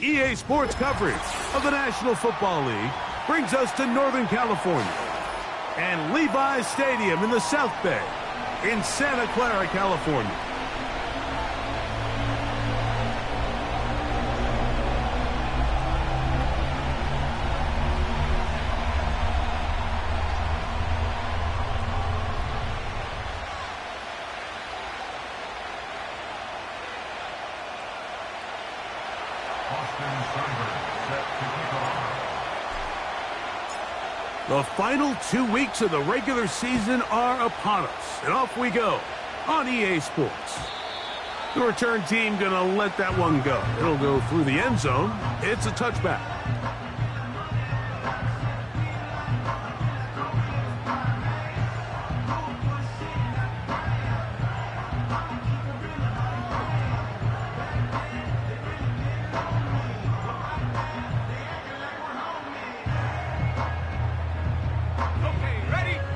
EA Sports coverage of the National Football League brings us to Northern California and Levi's Stadium in the South Bay in Santa Clara, California. The final 2 weeks of the regular season are upon us, and off we go on EA Sports. The return team gonna let that one go. It'll go through the end zone. It's a touchback.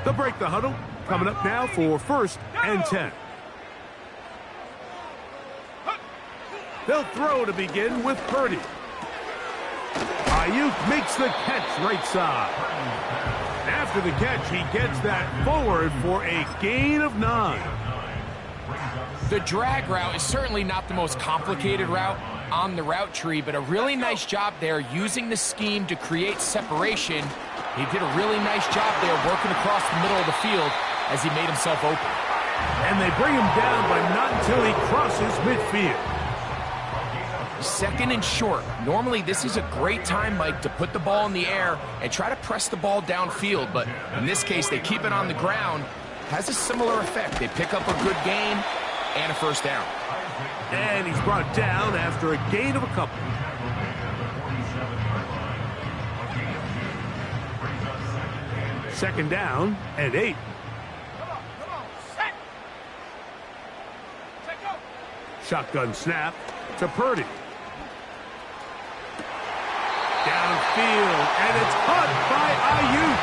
They'll break the huddle. Coming up now for 1st and 10. They'll throw to begin with Purdy. Ayuk makes the catch right side. After the catch, he gets that forward for a gain of 9. The drag route is certainly not the most complicated route on the route tree, but a really nice job there using the scheme to create separation. He did a really nice job there working across the middle of the field as he made himself open. And they bring him down, but not until he crosses midfield. 2nd and short. Normally this is a great time, Mike, to put the ball in the air and try to press the ball downfield, but in this case they keep it on the ground. Has a similar effect. They pick up a good gain and a 1st down. And he's brought down after a gain of a couple. Second down and 8. Shotgun snap to Purdy. Downfield, and it's caught by Ayuk.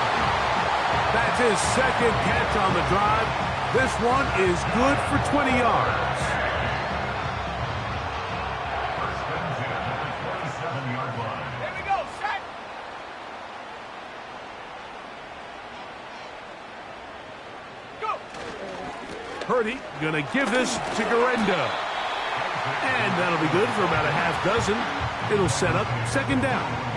That's his 2nd catch on the drive. This one is good for 20 yards. There we go, set. Go. Purdy gonna give this to Garendo. And that'll be good for about a half dozen. It'll set up 2nd down.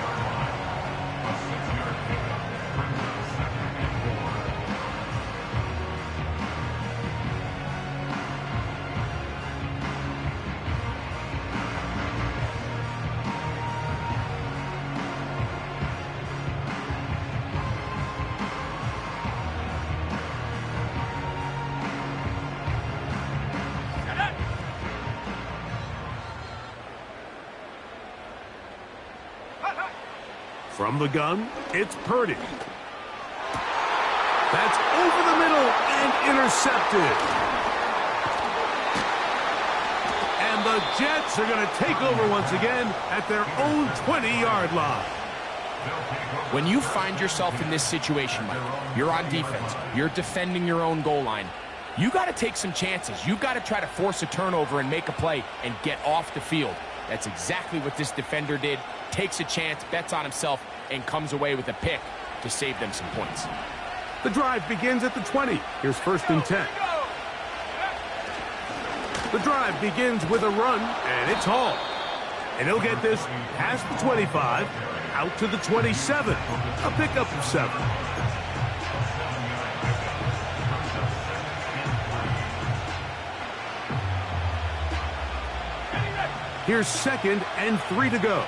From the gun, it's Purdy. That's over the middle and intercepted. And the Jets are going to take over once again at their own 20-yard line. When you find yourself in this situation, Mike, you're on defense, you're defending your own goal line, you got to take some chances. You got to try to force a turnover and make a play and get off the field. That's exactly what this defender did. Takes a chance, bets on himself, and comes away with a pick to save them some points. The drive begins at the 20. Here's 1st and 10. The drive begins with a run, and it's Hall. And he'll get this past the 25, out to the 27. A pickup of 7. Here's 2nd and 3 to go.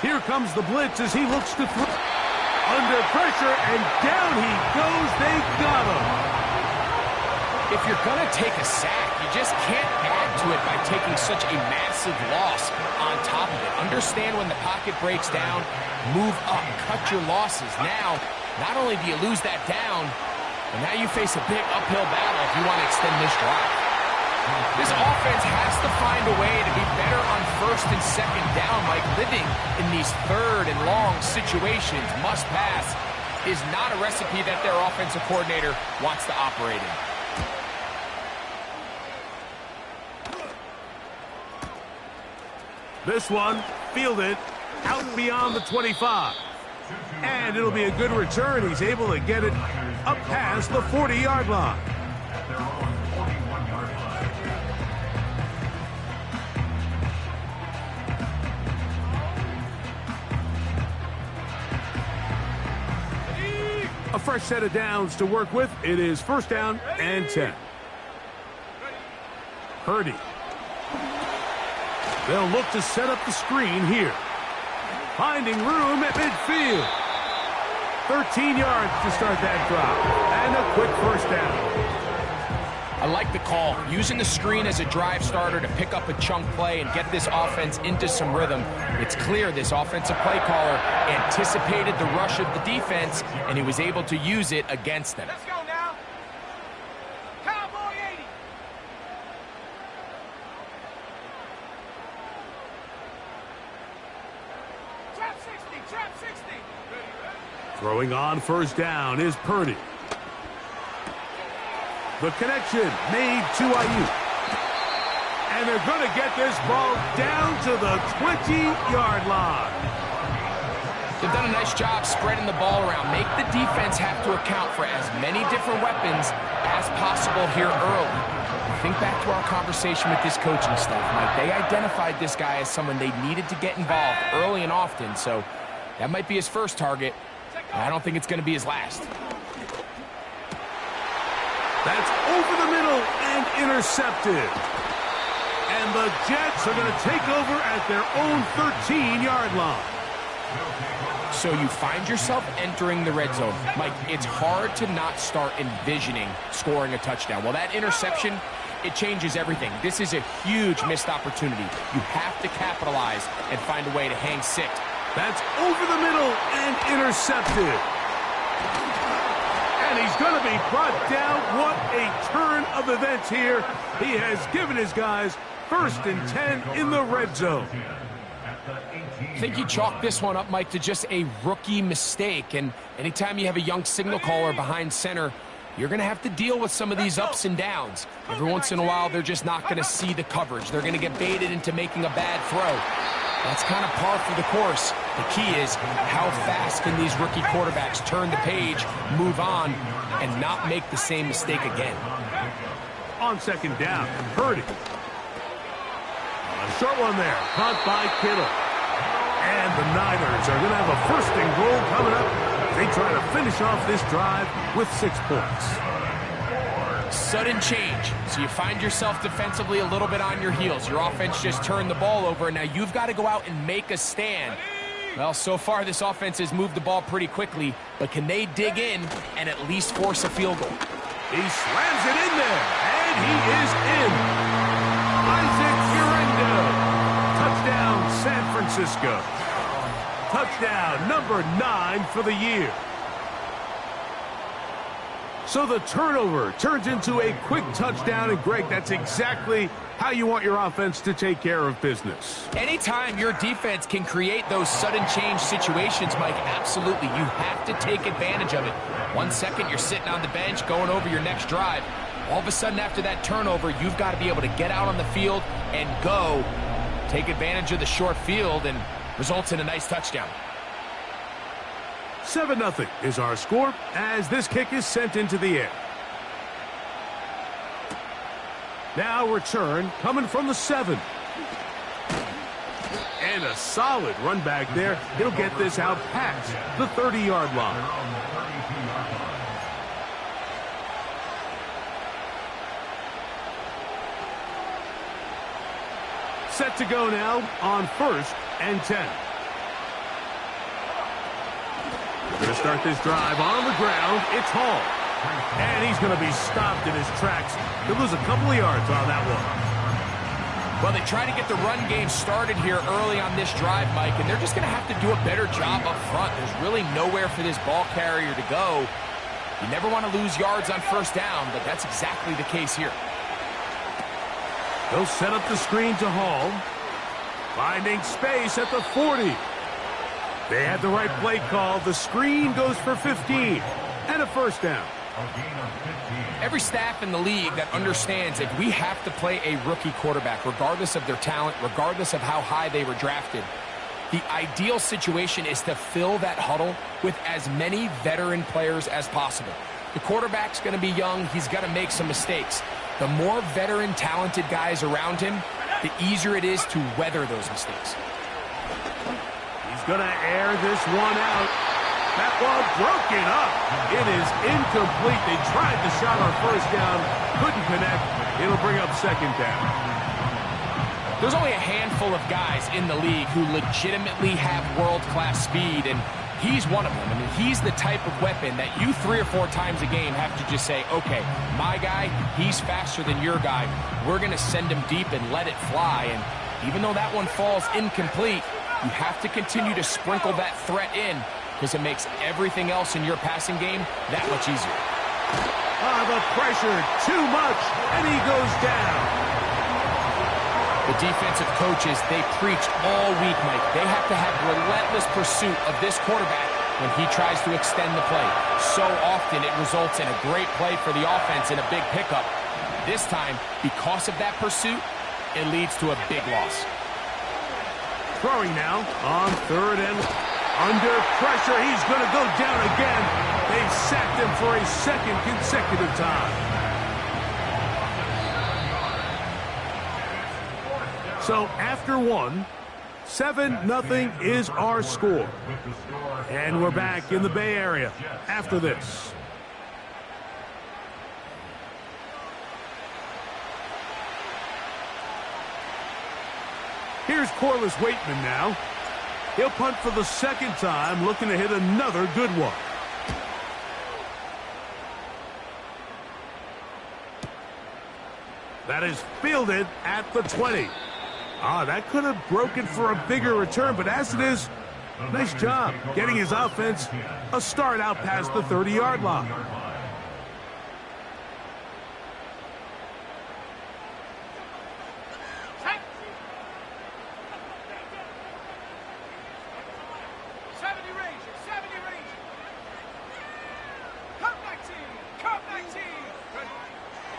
Here comes the blitz as he looks to throw. Under pressure, and down he goes. They got him. If you're going to take a sack, you just can't add to it by taking such a massive loss on top of it. Understand when the pocket breaks down, move up, cut your losses. Now, not only do you lose that down, but now you face a big uphill battle if you want to extend this drive. This offense has to find a way to be better on first and second down, Mike. Living in these third and long situations, must pass, is not a recipe that their offensive coordinator wants to operate in. This one, fielded out beyond the 25. And it'll be a good return. He's able to get it up past the 40-yard line. A fresh set of downs to work with. It is first down and 10. Purdy. They'll look to set up the screen here. Finding room at midfield. 13 yards to start that drive. And a quick first down. I like the call. Using the screen as a drive starter to pick up a chunk play and get this offense into some rhythm. It's clear this offensive play caller anticipated the rush of the defense, and he was able to use it against them. Let's go now. Cowboy 80. Trap 60, trap 60. Throwing on first down is Purdy. The connection made to Ayuk. And they're going to get this ball down to the 20-yard line. They've done a nice job spreading the ball around. Make the defense have to account for as many different weapons as possible here early. Think back to our conversation with this coaching staff, Mike. They identified this guy as someone they needed to get involved early and often, so that might be his first target. I don't think it's going to be his last. That's over the middle and intercepted. And the Jets are going to take over at their own 13-yard line. So you find yourself entering the red zone. Mike, it's hard to not start envisioning scoring a touchdown. Well, that interception, it changes everything. This is a huge missed opportunity. You have to capitalize and find a way to hang six. That's over the middle and intercepted. And he's going to be brought down. What a turn of events here. He has given his guys first and 10 in the red zone. I think you chalk this one up, Mike, to just a rookie mistake. And anytime you have a young signal caller behind center, you're going to have to deal with some of these ups and downs. Every once in a while, they're just not going to see the coverage. They're going to get baited into making a bad throw. That's kind of par for the course. The key is how fast can these rookie quarterbacks turn the page, move on, and not make the same mistake again. On second down, Purdy. A short one there, caught by Kittle. And the Niners are going to have a first and goal coming up. They try to finish off this drive with 6 points. Sudden change. So you find yourself defensively a little bit on your heels. Your offense just turned the ball over, and now you've got to go out and make a stand. Well, so far this offense has moved the ball pretty quickly, but can they dig in and at least force a field goal? He slams it in there, and he is in. Isaac Urendo. Touchdown, San Francisco. Touchdown number 9 for the year. So the turnover turns into a quick touchdown, and Greg, that's exactly how you want your offense to take care of business. Anytime your defense can create those sudden change situations, Mike, absolutely, you have to take advantage of it. 1 second, you're sitting on the bench going over your next drive. All of a sudden, after that turnover, you've got to be able to get out on the field and go. Take advantage of the short field, and results in a nice touchdown. 7-0 is our score as this kick is sent into the air. Now return coming from the 7. And a solid run back there. He'll get this out past the 30-yard line. Set to go now on first and 10. We're going to start this drive on the ground. It's Hall. And he's going to be stopped in his tracks. He'll lose a couple of yards on that one. Well, they try to get the run game started here early on this drive, Mike, and they're just going to have to do a better job up front. There's really nowhere for this ball carrier to go. You never want to lose yards on first down, but that's exactly the case here. He'll set up the screen to Hall. Finding space at the 40. They had the right play call. The screen goes for 15. And a first down. Every staff in the league that understands that we have to play a rookie quarterback, regardless of their talent, regardless of how high they were drafted. The ideal situation is to fill that huddle with as many veteran players as possible. The quarterback's going to be young. He's got to make some mistakes. The more veteran, talented guys around him, the easier it is to weather those mistakes. He's going to air this one out. That ball broken up. It is incomplete. They tried the shot on first down. Couldn't connect. It'll bring up second down. There's only a handful of guys in the league who legitimately have world-class speed, and he's one of them. I mean, he's the type of weapon that you 3 or 4 times a game have to just say, okay, my guy, he's faster than your guy. We're going to send him deep and let it fly. And even though that one falls incomplete, you have to continue to sprinkle that threat in, because it makes everything else in your passing game that much easier. The pressure, too much, and he goes down. The defensive coaches, they preach all week, Mike. They have to have relentless pursuit of this quarterback when he tries to extend the play. So often it results in a great play for the offense and a big pickup. This time, because of that pursuit, it leads to a big loss. Throwing now on third and under pressure. He's going to go down again. They've sacked him for a second consecutive time. So after one, 7-0 is our score. And we're back in the Bay Area after this. Here's Corliss Waitman now. He'll punt for the second time, looking to hit another good one. That is fielded at the 20. That could have broken for a bigger return, but as it is, nice job getting his offense a start out past the 30-yard line.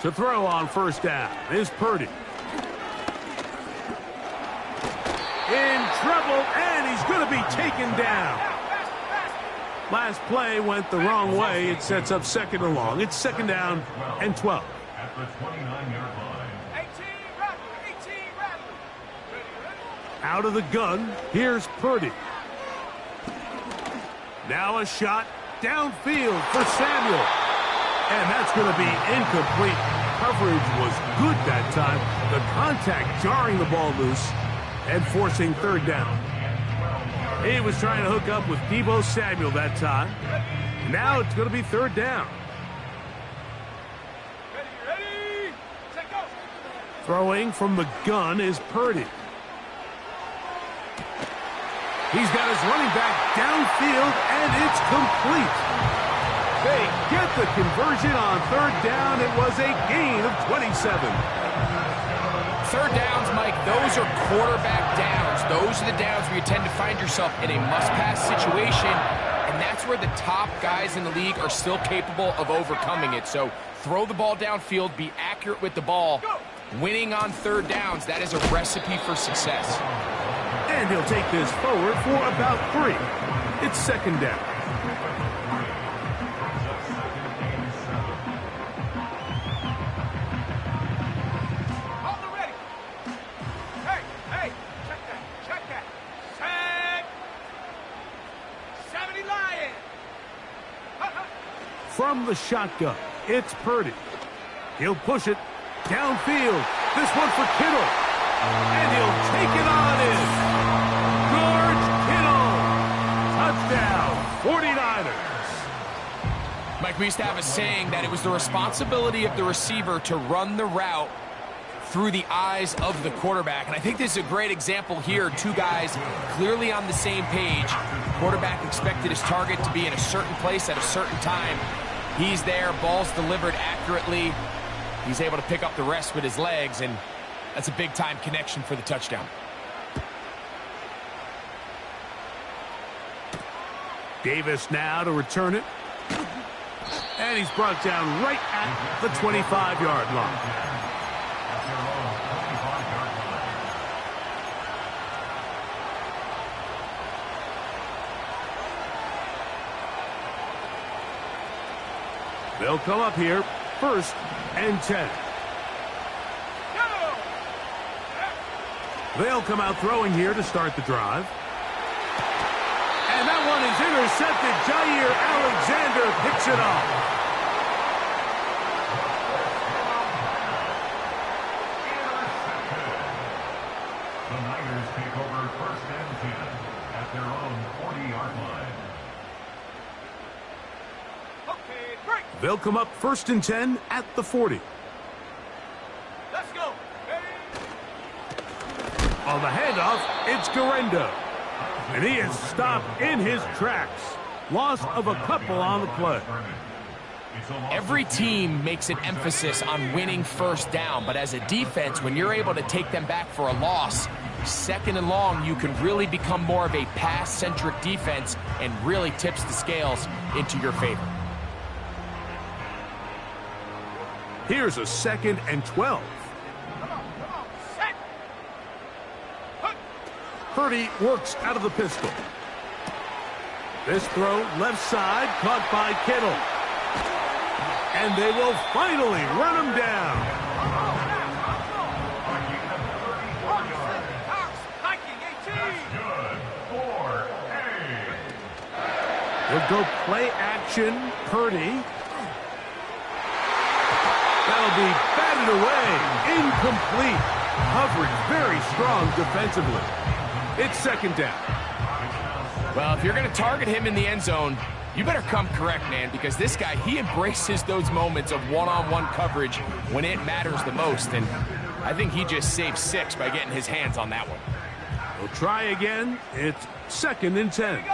To throw on first down is Purdy. In trouble, and he's going to be taken down. Last play went the wrong way. It sets up second and long. It's second down and 12. At the 29-yard line. 18 Rattler. Out of the gun, here's Purdy. Now a shot downfield for Samuel. And that's going to be incomplete. Coverage was good that time. The contact jarring the ball loose and forcing third down. He was trying to hook up with Deebo Samuel that time. Now it's going to be third down. Ready, set, go. Throwing from the gun is Purdy. He's got his running back downfield, and it's complete. They get the conversion on third down. It was a gain of 27. Third downs, Mike, those are quarterback downs. Those are the downs where you tend to find yourself in a must-pass situation, and that's where the top guys in the league are still capable of overcoming it. So throw the ball downfield, be accurate with the ball. Winning on third downs, that is a recipe for success. And he'll take this forward for about 3. It's second down. From the shotgun, it's Purdy. He'll push it downfield. This one for Kittle. And he'll take it on in. George Kittle. Touchdown, 49ers. Mike, we used to have a saying that it was the responsibility of the receiver to run the route through the eyes of the quarterback. And I think this is a great example here. 2 guys clearly on the same page. Quarterback expected his target to be in a certain place at a certain time. He's there, ball's delivered accurately. He's able to pick up the rest with his legs, and That's a big-time connection for the touchdown. Davis now to return it. And he's brought down right at the 25-yard line. They'll come up here, 1st and 10. They'll come out throwing here to start the drive. And that one is intercepted. Jair Alexander picks it off. The Niners take over 1st and 10 at their own 40-yard line. They'll come up 1st and 10 at the 40. Let's go. On the handoff, it's Garendo. And he is stopped in his tracks. Loss of a couple on the play. Every team makes an emphasis on winning 1st down, but as a defense, when you're able to take them back for a loss, 2nd and long, you can really become more of a pass-centric defense and really tips the scales into your favor. Here's a 2nd and 12. Purdy works out of the pistol. This throw left side caught by Kittle. And they will finally run him down. They'll go play action. Purdy. That'll be batted away. Incomplete. Coverage very strong defensively. It's 2nd down. Well, if you're going to target him in the end zone, you better come correct, man, because this guy, he embraces those moments of one-on-one coverage when it matters the most, and I think he just saved 6 by getting his hands on that one. We'll try again. It's 2nd and 10.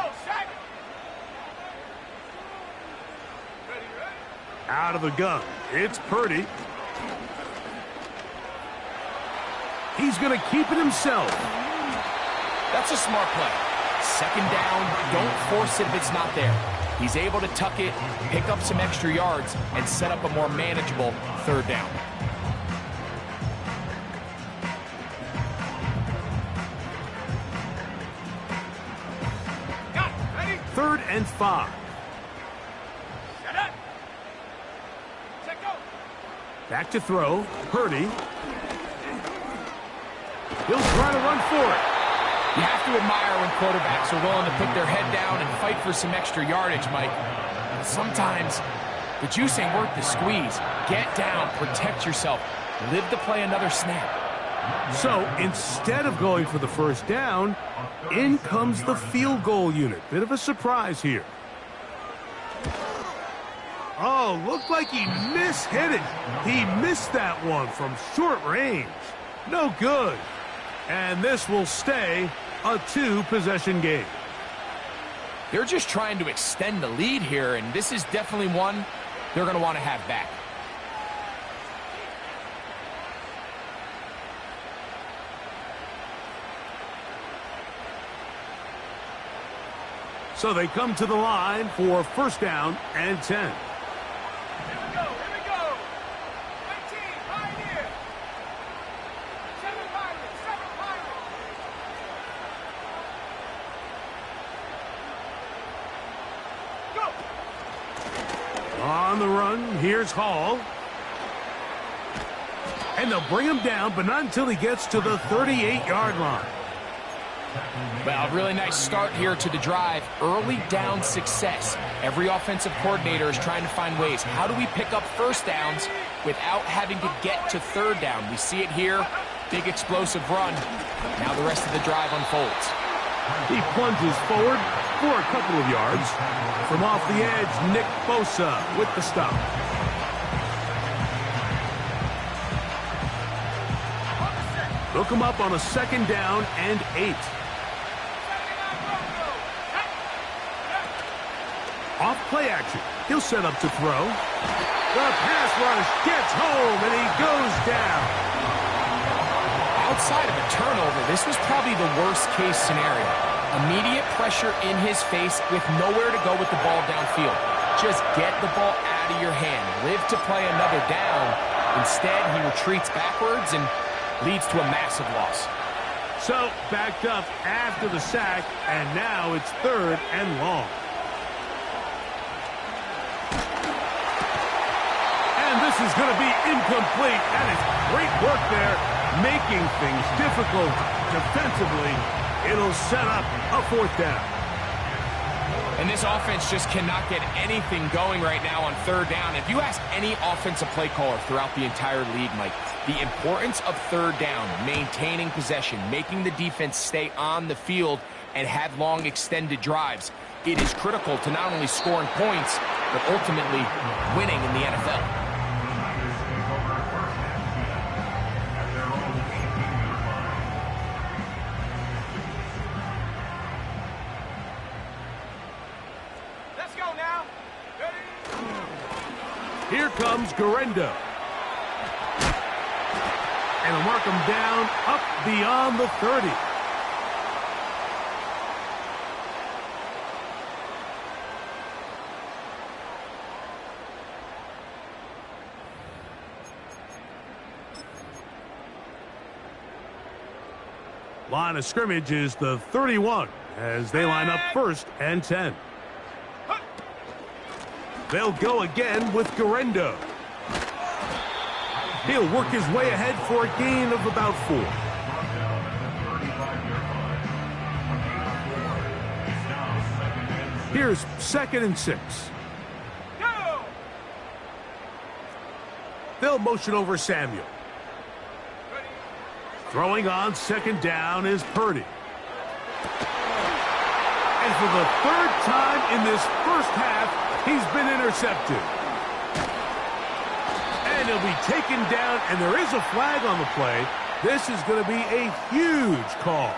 Out of the gun. It's Purdy. He's going to keep it himself. That's a smart play. 2nd down, don't force it if it's not there. He's able to tuck it, pick up some extra yards, and set up a more manageable 3rd down. Got it. Ready? 3rd and 5. Set up. Set go. Back to throw. Purdy. He'll try to run for it. You have to admire when quarterbacks are willing to put their head down and fight for some extra yardage, Mike. But sometimes the juice ain't worth the squeeze. Get down, protect yourself, live to play another snap. So instead of going for the 1st down, in comes the field goal unit. Bit of a surprise here. Oh, looked like he mishit it. He missed that one from short range. No good. And this will stay a 2-possession game. They're just trying to extend the lead here, and this is definitely one they're going to want to have back. So they come to the line for 1st down and 10. On the run, here's Hall. And they'll bring him down, but not until he gets to the 38-yard line. Well, a really nice start here to the drive. Early down success. Every offensive coordinator is trying to find ways. How do we pick up 1st downs without having to get to 3rd down? We see it here. Big explosive run. Now the rest of the drive unfolds. He plunges forward for a couple of yards. From off the edge, Nick Bosa with the stop. They'll come up on a 2nd down and 8. Off play action. He'll set up to throw. The pass rush gets home, and he goes down. outside of a turnover, this was probably the worst-case scenario. Immediate pressure in his face with nowhere to go with the ball downfield. Just get the ball out of your hand. Live to play another down. Instead, he retreats backwards and leads to a massive loss. So, backed up after the sack, and now it's 3rd and long. And this is going to be incomplete. That is great work there, making things difficult defensively. It'll set up a 4th down. And this offense just cannot get anything going right now on 3rd down. If you ask any offensive play caller throughout the entire league, Mike, the importance of 3rd down, maintaining possession, making the defense stay on the field and have long extended drives, it is critical to not only scoring points, but ultimately winning in the NFL. Here comes Garendo. And he'll mark him down up beyond the 30. Line of scrimmage is the 31 as they line up 1st and 10. They'll go again with Garendo. He'll work his way ahead for a gain of about 4. Here's 2nd and 6. They'll motion over Samuel. Throwing on 2nd down is Purdy. And for the 3rd time in this first half, he's been intercepted. And he'll be taken down, and there is a flag on the play. This is going to be a huge call.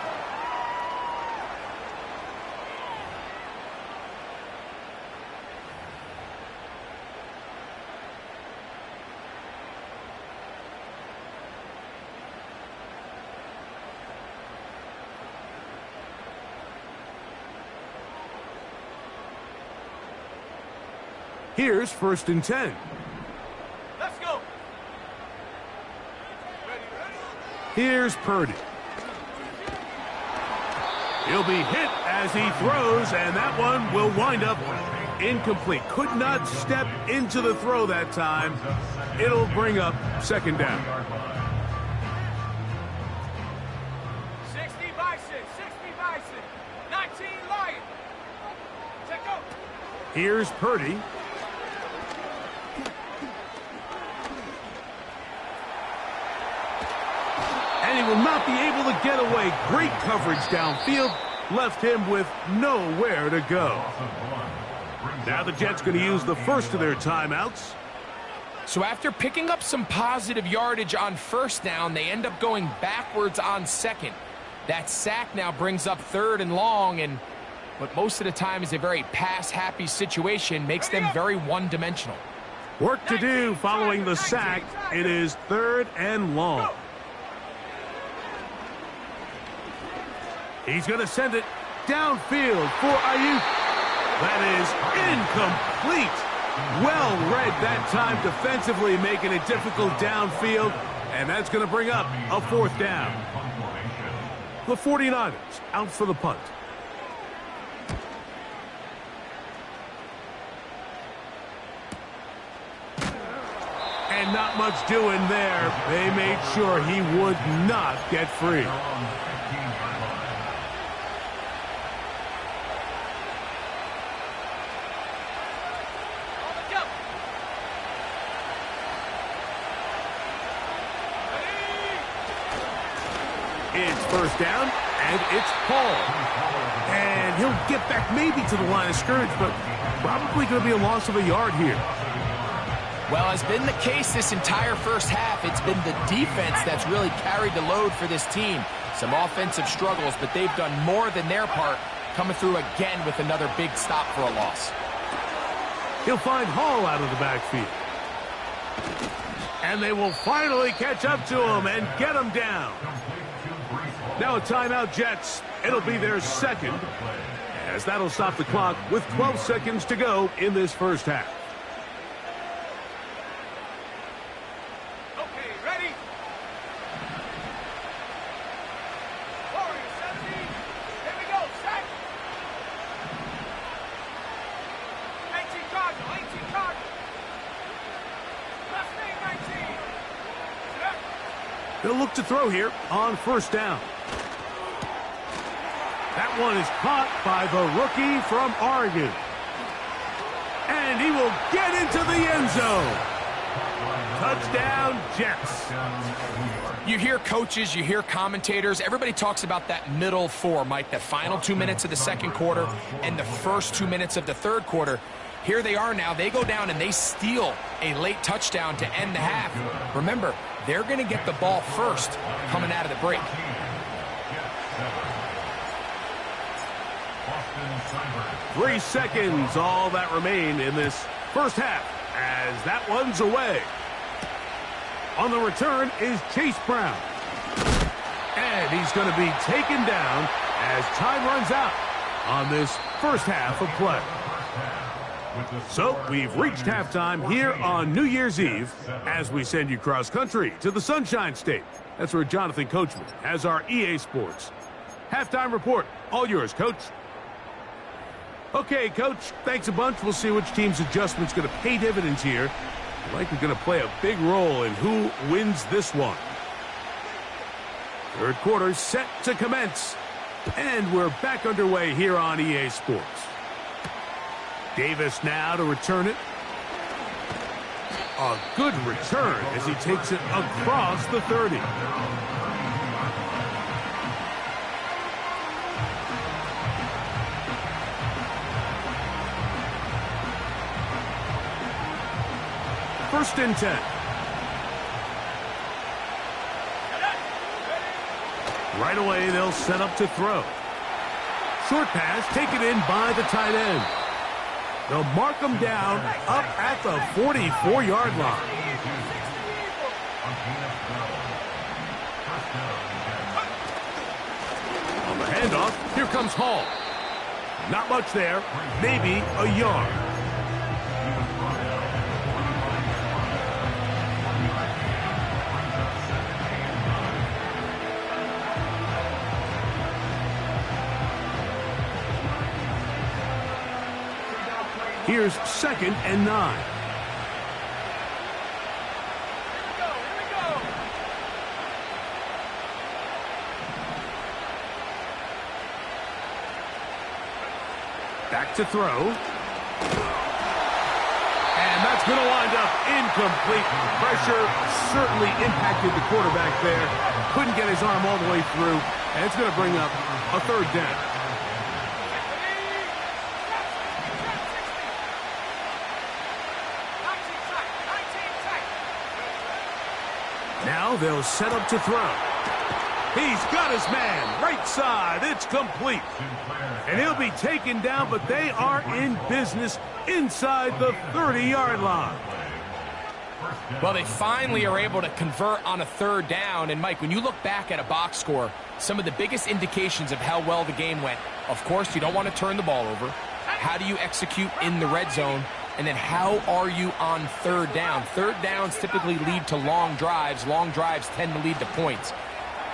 Here's 1st and 10. Let's go. Here's Purdy. He'll be hit as he throws, and that one will wind up incomplete. Could not step into the throw that time. It'll bring up 2nd down. 60 by 6, 60 by 6, 19 Lion. Check out. Here's Purdy. And he will not be able to get away. Great coverage downfield. Left him with nowhere to go. Now the Jets going to use the first of their timeouts. So after picking up some positive yardage on 1st down, they end up going backwards on 2nd. That sack now brings up 3rd and long, and what most of the time is a very pass-happy situation makes them very one-dimensional. Work to do following the sack. It is 3rd and long. He's going to send it downfield for Ayuk. That is incomplete. Well read that time defensively, making it difficult downfield. And that's going to bring up a 4th down. The 49ers out for the punt. And not much doing there. They made sure he would not get free. It's 1st down, and it's Paul. And he'll get back maybe to the line of scrimmage, but probably going to be a loss of a yard here. Well, has been the case this entire first half. It's been the defense that's really carried the load for this team. Some offensive struggles, but they've done more than their part, coming through again with another big stop for a loss. He'll find Hall out of the backfield. And they will finally catch up to him and get him down. Now a timeout, Jets. It'll be their second, as that'll stop the clock with 12 seconds to go in this first half. Okay, ready? Warriors, 17. Here we go, set. 18 Cardinal, 18 Cardinal. Left name 19. Set. They'll look to throw here on first down. That one is caught by the rookie from Oregon. And he will get into the end zone. Touchdown, Jets. You hear coaches, you hear commentators, everybody talks about that middle four, Mike, the final 2 minutes of the second quarter and the first 2 minutes of the third quarter. Here they are now. They go down and they steal a late touchdown to end the half. Remember, they're going to get the ball first coming out of the break. 3 seconds, all that remain in this first half, as that one's away. On the return is Chase Brown. And he's going to be taken down as time runs out on this first half of play. So we've reached halftime here on New Year's Eve as we send you cross-country to the Sunshine State. That's where Jonathan Coachman has our EA Sports halftime report. All yours, Coach. Okay, Coach, thanks a bunch. We'll see which team's adjustment's going to pay dividends here. Likely going to play a big role in who wins this one. Third quarter set to commence. And we're back underway here on EA Sports. Davis now to return it. A good return as he takes it across the 30. First and 10. Right away, they'll set up to throw. Short pass taken in by the tight end. They'll mark him down up at the 44-yard line. On the handoff, here comes Hall. Not much there, maybe a yard. Here's 2nd and 9. Back to throw. And that's going to wind up incomplete. Pressure certainly impacted the quarterback there. Couldn't get his arm all the way through. And it's going to bring up a third down. Now they'll set up to throw. He's got his man. Right side. It's complete. And he'll be taken down, but they are in business inside the 30-yard line. Well, they finally are able to convert on a third down. And, Mike, when you look back at a box score, some of the biggest indications of how well the game went, of course, you don't want to turn the ball over. How do you execute in the red zone? And then how are you on third down? Third downs typically lead to long drives. Long drives tend to lead to points.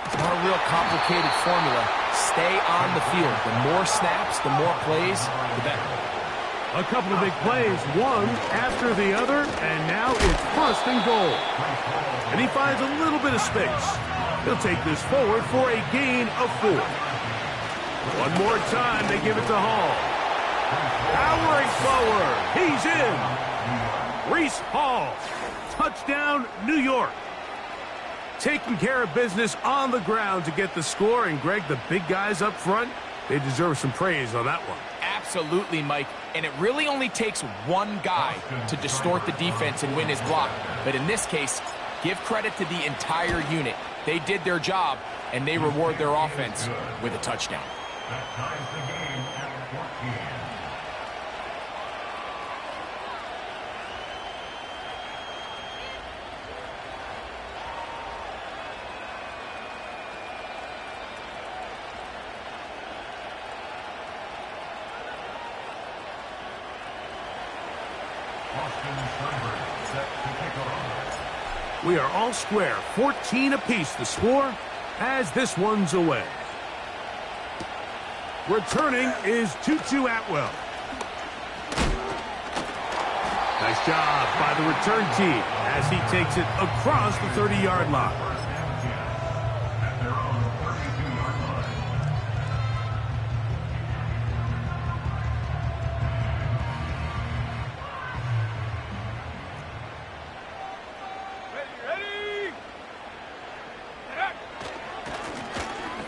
It's not a real complicated formula. Stay on the field. The more snaps, the more plays, the better. A couple of big plays, one after the other, and now it's 1st and goal. And he finds a little bit of space. He'll take this forward for a gain of 4. One more time, they give it to Hall. Powering forward. He's in. Reese Hall. Touchdown, New York. Taking care of business on the ground to get the score. And, Greg, the big guys up front, they deserve some praise on that one. Absolutely, Mike. And it really only takes one guy to distort the defense and win his block. But in this case, give credit to the entire unit. They did their job, and they reward their offense with a touchdown. That ties the game at 14. We are all square, 14 apiece the score as this one's away. Returning is Tutu Atwell. Nice job by the return team as he takes it across the 30-yard line.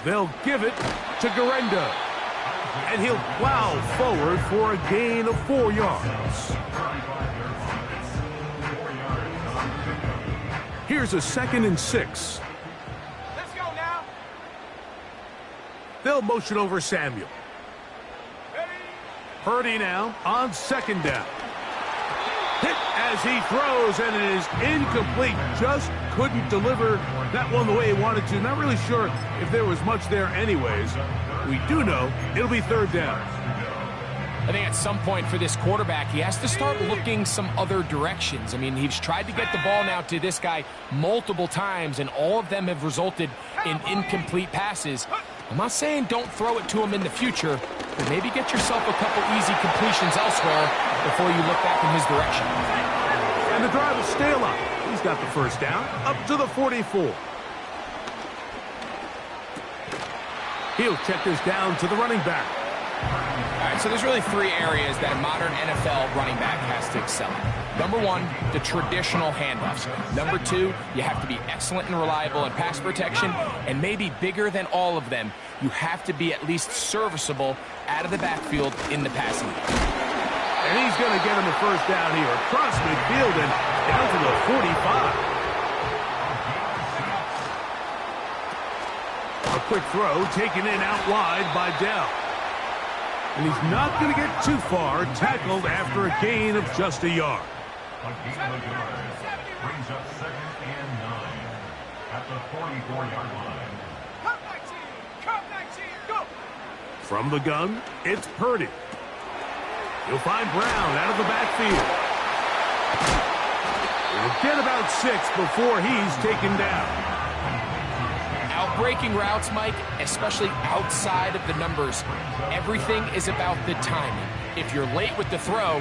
They'll give it to Garenda. And he'll plow forward for a gain of 4 yards. Here's a 2nd and 6. Let's go now. They'll motion over Samuel. Ready? Purdy now on 2nd down. Hit as he throws, and it is incomplete. Just couldn't deliver that one the way he wanted to. Not really sure if there was much there anyways. We do know it'll be 3rd down. I think at some point for this quarterback, he has to start looking some other directions. I mean, he's tried to get the ball now to this guy multiple times, and all of them have resulted in incomplete passes. I'm not saying don't throw it to him in the future, but maybe get yourself a couple easy completions elsewhere before you look back in his direction. And the drive is stay alive. He's got the 1st down up to the 44. He'll check this down to the running back. All right, so there's really 3 areas that a modern NFL running back has to excel in. Number 1, the traditional handoffs. Number 2, you have to be excellent and reliable in pass protection, and maybe bigger than all of them, you have to be at least serviceable out of the backfield in the passing game. And he's going to get him the 1st down here across midfield and down to the 45. A quick throw taken in out wide by Dell. And he's not going to get too far, tackled after a gain of just a yard. A gain of a yard brings up 2nd and 9 at the 44-yard line. Come 19. Come 19. Go. From the gun, it's Purdy. He'll find Brown out of the backfield. He'll get about 6 before he's taken down. Breaking routes, Mike, especially outside of the numbers, everything is about the timing. If you're late with the throw,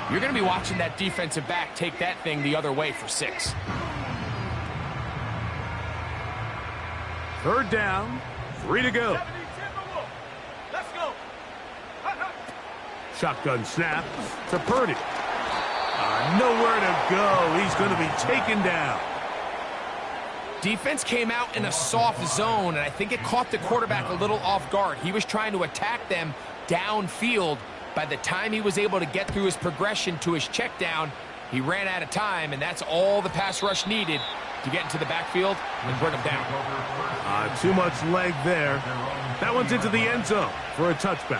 you're going to be watching that defensive back take that thing the other way for 6. 3rd down, 3 to go. 70, let's go. Shotgun snap to Purdy. Nowhere to go. He's going to be taken down. Defense came out in a soft zone, and I think it caught the quarterback a little off guard. He was trying to attack them downfield. By the time he was able to get through his progression to his check down, he ran out of time, and that's all the pass rush needed to get into the backfield and bring him down. Too much leg there. That one's into the end zone for a touchback.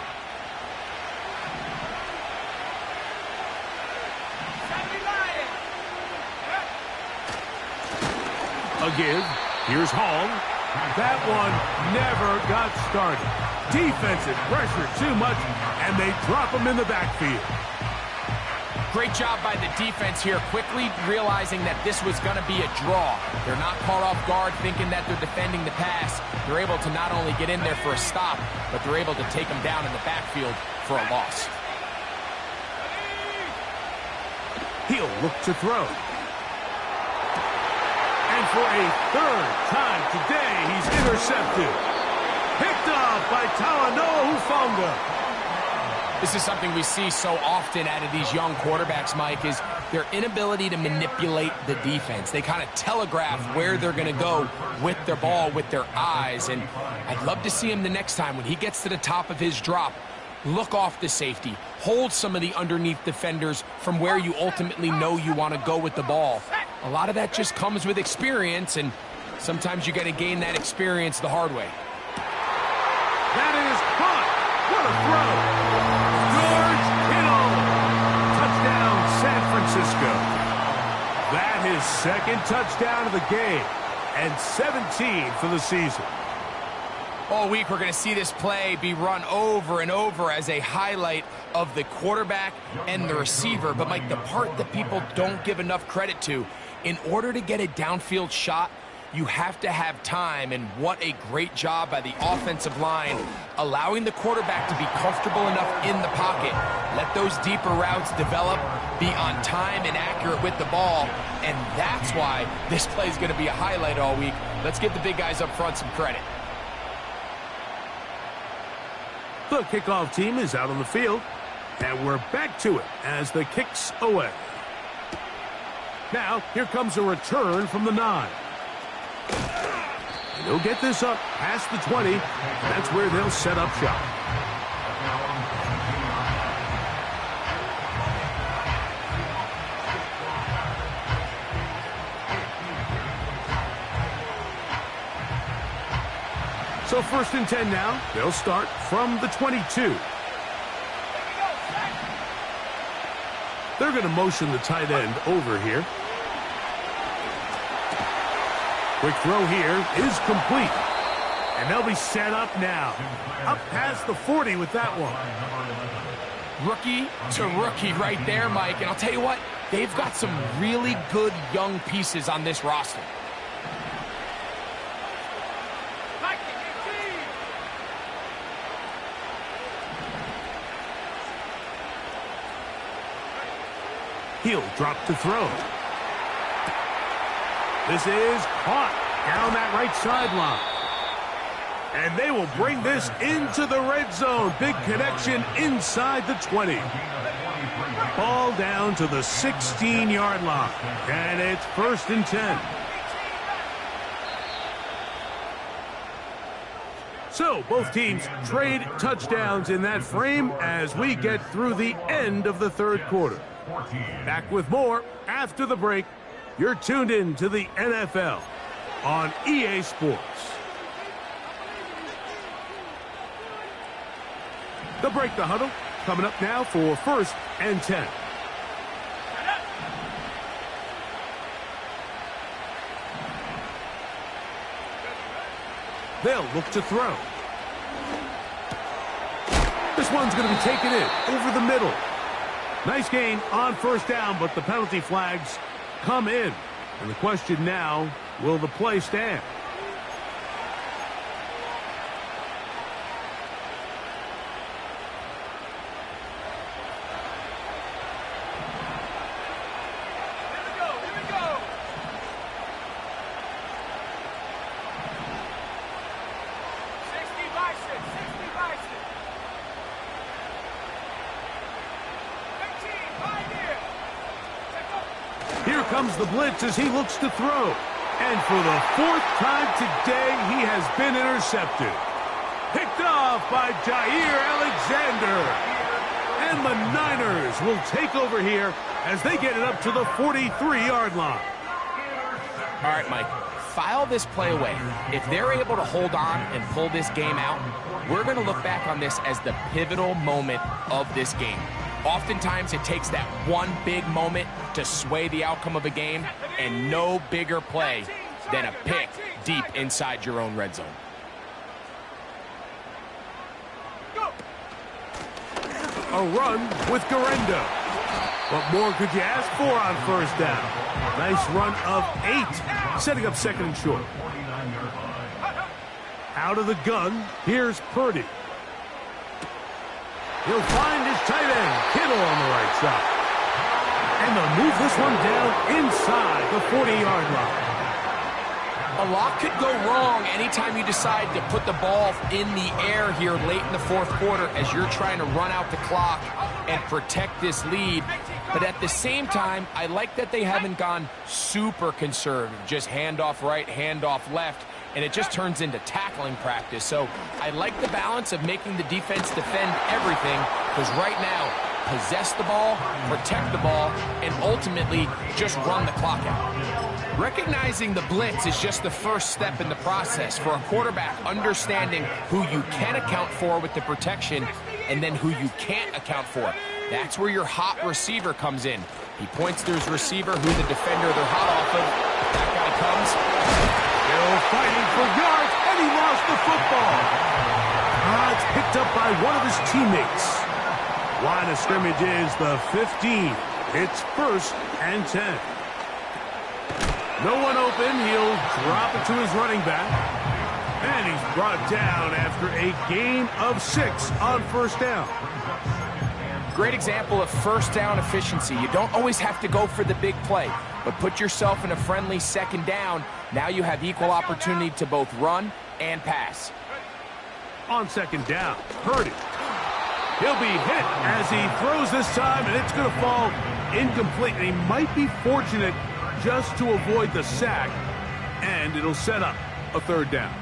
A give. Here's Hall. That one never got started. Defensive pressure too much, and they drop him in the backfield. Great job by the defense here, quickly realizing that this was going to be a draw. They're not caught off guard thinking that they're defending the pass. They're able to not only get in there for a stop, but they're able to take them down in the backfield for a loss. He'll look to throw. And for a 3rd time today, he's intercepted. Picked up by Talanoa Hufanga. This is something we see so often out of these young quarterbacks, Mike, is their inability to manipulate the defense. They kind of telegraph where they're going to go with their ball, with their eyes. And I'd love to see him the next time when he gets to the top of his drop. Look off the safety. Hold some of the underneath defenders from where you ultimately know you want to go with the ball. A lot of that just comes with experience, and sometimes you got to gain that experience the hard way. That is caught. What a throw. George Kittle. Touchdown, San Francisco. That is 2nd touchdown of the game, and 17 for the season. All week, we're going to see this play be run over and over as a highlight of the quarterback and the receiver. But, Mike, the part that people don't give enough credit to, in order to get a downfield shot, you have to have time, and what a great job by the offensive line, allowing the quarterback to be comfortable enough in the pocket, let those deeper routes develop, be on time and accurate with the ball, and that's why this play is going to be a highlight all week. Let's give the big guys up front some credit. The kickoff team is out on the field, and we're back to it as the kick's away. Now, here comes a return from the 9. And he'll get this up past the 20. That's where they'll set up shop. So 1st and 10 now. They'll start from the 22. They're going to motion the tight end over here. Quick throw here is complete. And they'll be set up now. Up past the 40 with that one. Rookie to rookie right there, Mike. And I'll tell you what, they've got some really good young pieces on this roster. He'll drop to throw. This is caught down that right sideline. And they will bring this into the red zone. Big connection inside the 20. Ball down to the 16-yard line. And it's 1st and 10. So both teams trade touchdowns in that frame as we get through the end of the 3rd quarter. Back with more after the break. You're tuned in to the NFL on EA Sports. The break, the huddle, coming up now for 1st and 10. They'll look to throw. This one's going to be taken in over the middle. Nice gain on 1st down, but the penalty flags come in. And the question now, will the play stand? Here we go. 60 by 6, 60 by 6. 18, right here. Here comes the blitz as he looks to throw. And for the 4th time today, he has been intercepted. Picked off by Jair Alexander. And the Niners will take over here as they get it up to the 43-yard line. All right, Mike, file this play away. If they're able to hold on and pull this game out, we're going to look back on this as the pivotal moment of this game. Oftentimes, it takes that one big moment to sway the outcome of a game, and no bigger play than a pick deep inside your own red zone. A run with Garendo. What more could you ask for on 1st down? Nice run of 8, setting up 2nd and short. Out of the gun, here's Purdy. He'll find his tight end, Kittle, on the right side. And they'll move this one down inside the 40-yard line. A lot could go wrong anytime you decide to put the ball in the air here late in the 4th quarter as you're trying to run out the clock and protect this lead. But at the same time, I like that they haven't gone super conservative, just handoff right, handoff left, and it just turns into tackling practice. So I like the balance of making the defense defend everything, because right now, possess the ball, protect the ball, and ultimately just run the clock out. Recognizing the blitz is just the first step in the process for a quarterback, understanding who you can account for with the protection and then who you can't account for. That's where your hot receiver comes in. He points to his receiver, who the defender they're hot off of. That guy comes. Still fighting for yards, and he lost the football. It's picked up by one of his teammates. Line of scrimmage is the 15. It's 1st and 10. No one open. He'll drop it to his running back. And he's brought down after a gain of 6 on 1st down. Great example of 1st down efficiency. You don't always have to go for the big play, but put yourself in a friendly 2nd down. Now you have equal opportunity to both run and pass. On 2nd down, Purdy. He'll be hit as he throws this time, and it's going to fall incomplete. And he might be fortunate just to avoid the sack, and it'll set up a 3rd down.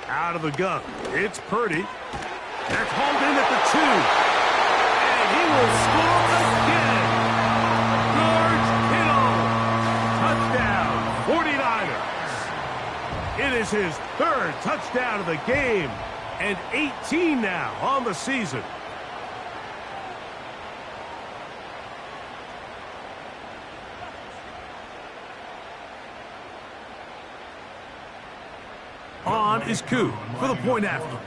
Out of the gun, it's Purdy. That's hauled in at the 2. And he will score again. George Kittle. Touchdown, 49ers. It is his 3rd touchdown of the game, and 18 now on the season. On is Koo for the point after.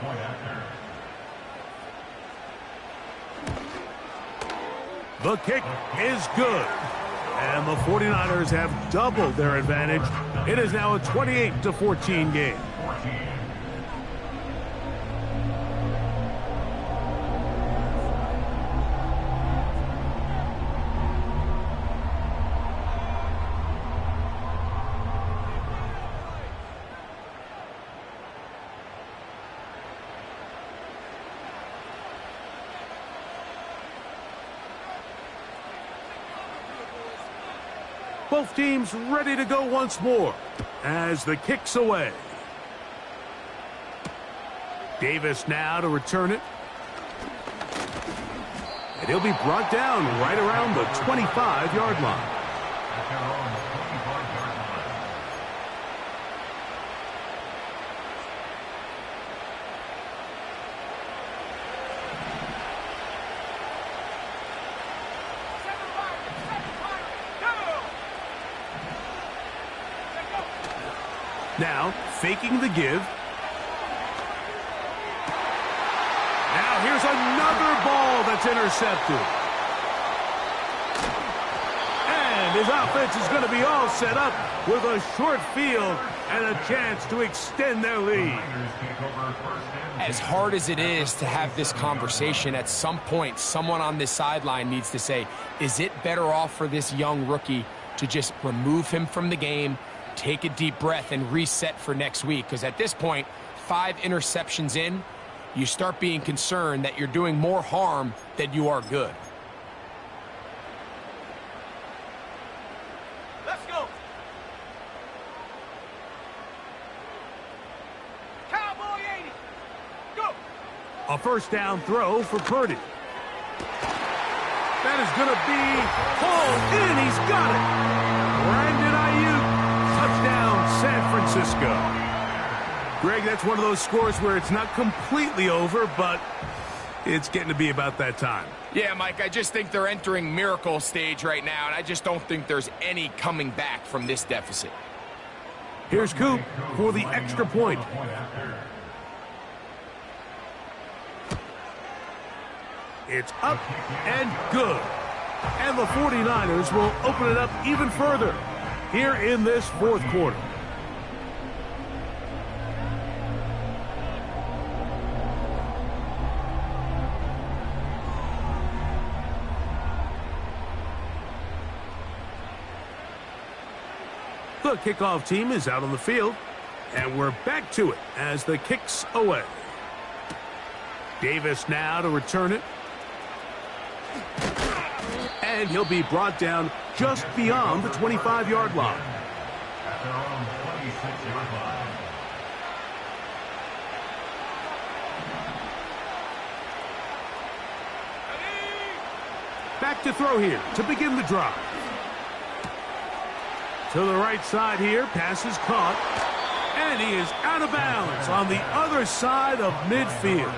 The kick is good. And the 49ers have doubled their advantage. It is now a 28-14 game. Both teams ready to go once more as the kick's away. Davis now to return it. And he'll be brought down right around the 25-yard line. Now, faking the give. Now, here's another ball that's intercepted. And his offense is going to be all set up with a short field and a chance to extend their lead. As hard as it is to have this conversation, at some point, someone on this sideline needs to say, is it better off for this young rookie to just remove him from the game, take a deep breath, and reset for next week? Because at this point, 5 interceptions in, you start being concerned that you're doing more harm than you are good. Let's go. Cowboy 80. Go. A 1st down throw for Purdy. That is going to be pulled in. He's got it. Brandon Ayuk. Touchdown, San Francisco. Greg, that's one of those scores where it's not completely over, but it's getting to be about that time. Yeah, Mike, I just think they're entering miracle stage right now, and I just don't think there's any coming back from this deficit. Here's Coop for the extra point. It's up and good. And the 49ers will open it up even further here in this 4th quarter. The kickoff team is out on the field, and we're back to it as the kick's away. Davis now to return it. And he'll be brought down just beyond the 25-yard line. At their own 26-yard line. Back to throw here to begin the drive. To the right side here, pass is caught. And he is out of bounds on the other side of midfield.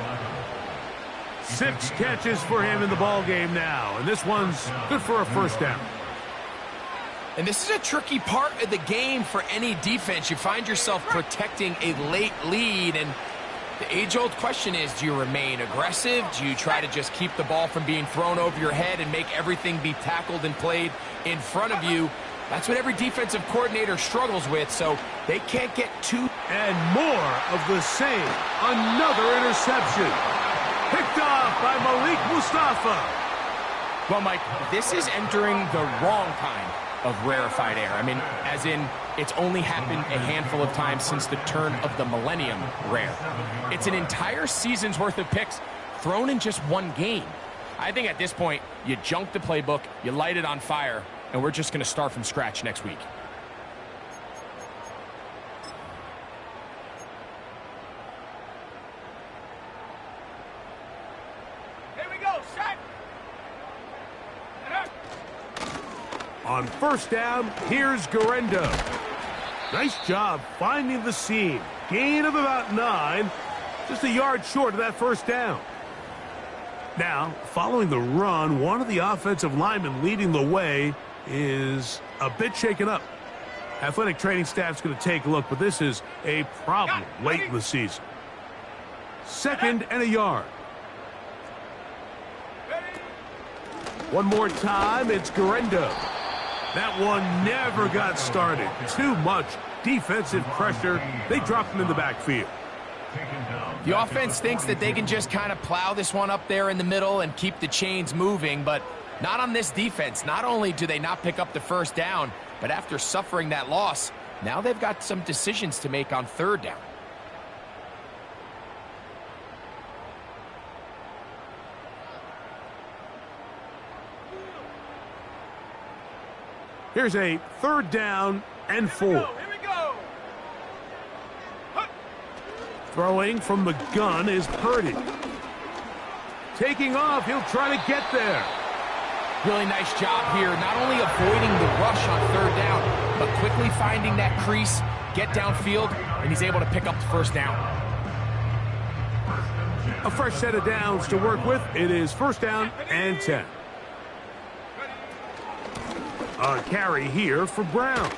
6 catches for him in the ball game now, and this one's good for a 1st down. And this is a tricky part of the game for any defense. You find yourself protecting a late lead, and the age-old question is, do you remain aggressive? Do you try to just keep the ball from being thrown over your head and make everything be tackled and played in front of you? That's what every defensive coordinator struggles with, so they can't get too... And more of the same. Another interception. Picked off by Malik Mustafa. Well, Mike, this is entering the wrong kind of rarefied air. I mean, as in, it's only happened a handful of times since the turn of the millennium rare. It's an entire season's worth of picks thrown in just one game. I think at this point, you junk the playbook, you light it on fire, and we're just going to start from scratch next week. Here we go, set. On first down, here's Garendo. Nice job finding the seam. Gain of about 9. Just a yard short of that first down. Now, following the run, one of the offensive linemen leading the way is a bit shaken up. Athletic training staff's going to take a look, but this is a problem late in the season. 2nd and a yard. One more time, it's Garendo. That one never got started. Too much defensive pressure. They dropped him in the backfield. The offense thinks that they can just kind of plow this one up there in the middle and keep the chains moving, but not on this defense. Not only do they not pick up the first down, but after suffering that loss, now they've got some decisions to make on 3rd down. Here's a 3rd down and 4. Here we go. Throwing from the gun is Purdy. Taking off, he'll try to get there. Really nice job here, not only avoiding the rush on 3rd down, but quickly finding that crease, get downfield, and he's able to pick up the first down. A fresh set of downs to work with. It is 1st down and 10. A carry here for Brown.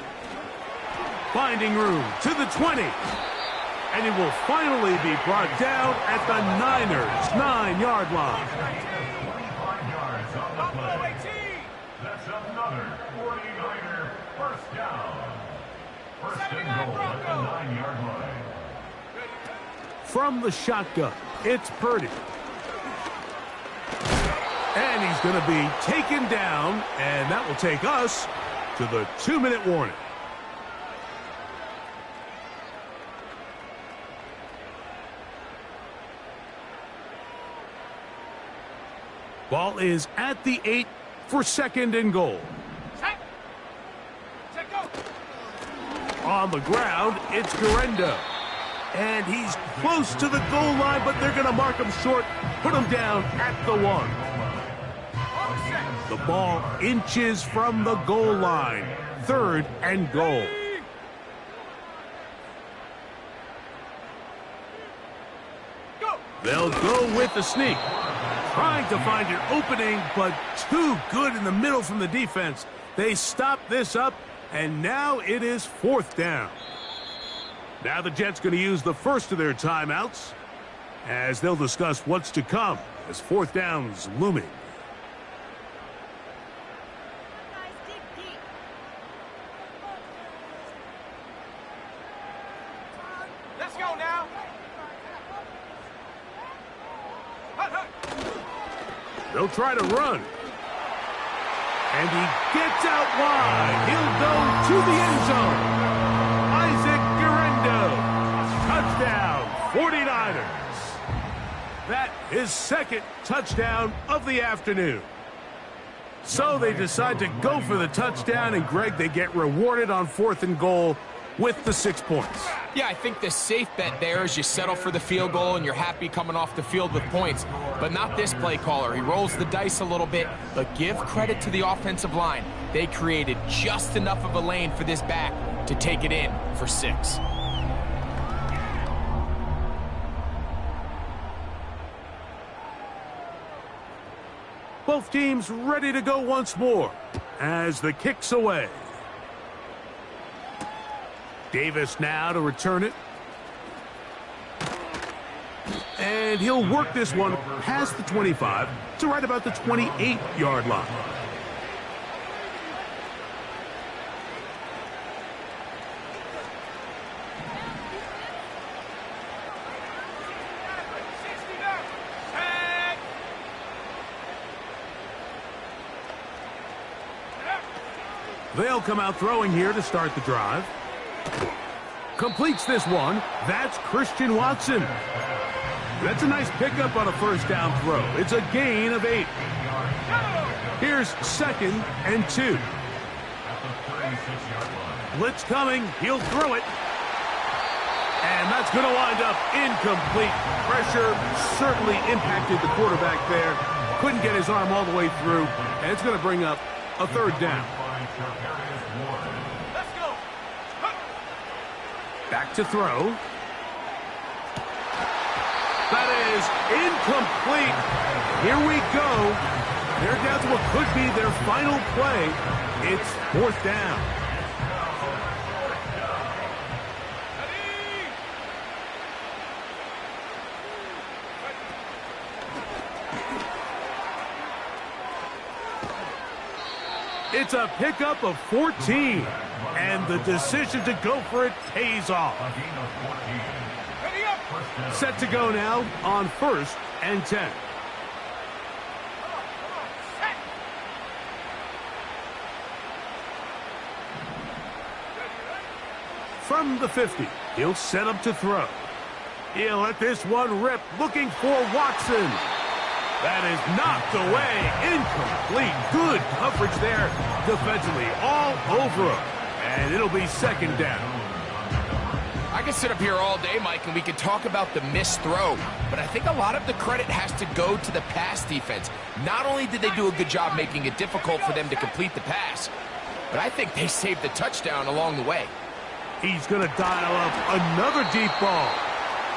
Finding room to the 20. And it will finally be brought down at the Niners' 9-yard line. 25 yards on the play. That's another 49er first down. First and goal at the 9-yard line. From the shotgun, it's Purdy. And he's going to be taken down, and that will take us to the 2-minute warning. Ball is at the 8 for 2nd and goal. Set. Set, go. On the ground, it's Garendo. And he's close to the goal line, but they're going to mark him short, put him down at the 1. The ball inches from the goal line. 3rd and goal. Go. They'll go with the sneak. Trying to find an opening, but too good in the middle from the defense. They stop this up, and now it is 4th down. Now the Jets going to use the first of their timeouts as they'll discuss what's to come as 4th down's looming. Let's go now. They'll try to run. And he gets out wide. He'll go to the end zone. Isaac Garendo. Touchdown, 49ers. That is 2nd touchdown of the afternoon. So they decide to go for the touchdown, and Greg, they get rewarded on 4th and goal with the 6 points. Yeah, I think the safe bet there is you settle for the field goal and you're happy coming off the field with points. But not this play caller. He rolls the dice a little bit, but give credit to the offensive line. They created just enough of a lane for this back to take it in for 6. Both teams ready to go once more as the kick's away. Davis now to return it. And he'll work this one past the 25 to right about the 28-yard line. They'll come out throwing here to start the drive. Completes this one. That's Christian Watson. That's a nice pickup on a first down throw. It's a gain of 8. Here's 2nd and 2. Blitz coming. He'll throw it. And that's going to wind up incomplete. Pressure certainly impacted the quarterback there. Couldn't get his arm all the way through. And it's going to bring up a 3rd down. Let's go. Back to throw. That is incomplete. Here we go. They're down to what could be their final play. It's 4th down. It's a pickup of 14, and the decision to go for it pays off. Set to go now on 1st and 10. From the 50, he'll set up to throw. He'll let this one rip, looking for Watson. That is knocked away. Incomplete. Good coverage there defensively. All over him. And it'll be 2nd down. I could sit up here all day, Mike, and we could talk about the missed throw. But I think a lot of the credit has to go to the pass defense. Not only did they do a good job making it difficult for them to complete the pass, but I think they saved the touchdown along the way. He's going to dial up another deep ball.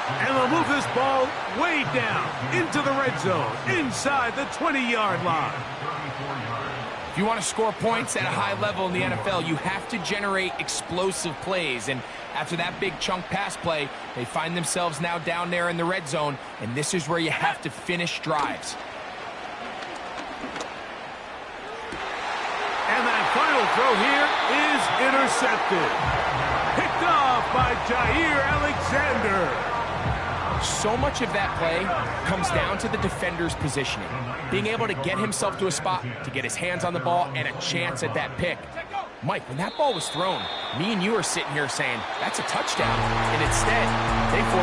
And they'll move this ball way down into the red zone, inside the 20-yard line. If you want to score points at a high level in the NFL, you have to generate explosive plays. And after that big chunk pass play, they find themselves now down there in the red zone, and this is where you have to finish drives. And that final throw here is intercepted. Picked off by Jair Alexander. So much of that play comes down to the defender's positioning. Being able to get himself to a spot, to get his hands on the ball, and a chance at that pick. Mike, when that ball was thrown, me and you are sitting here saying, that's a touchdown. And instead, they forced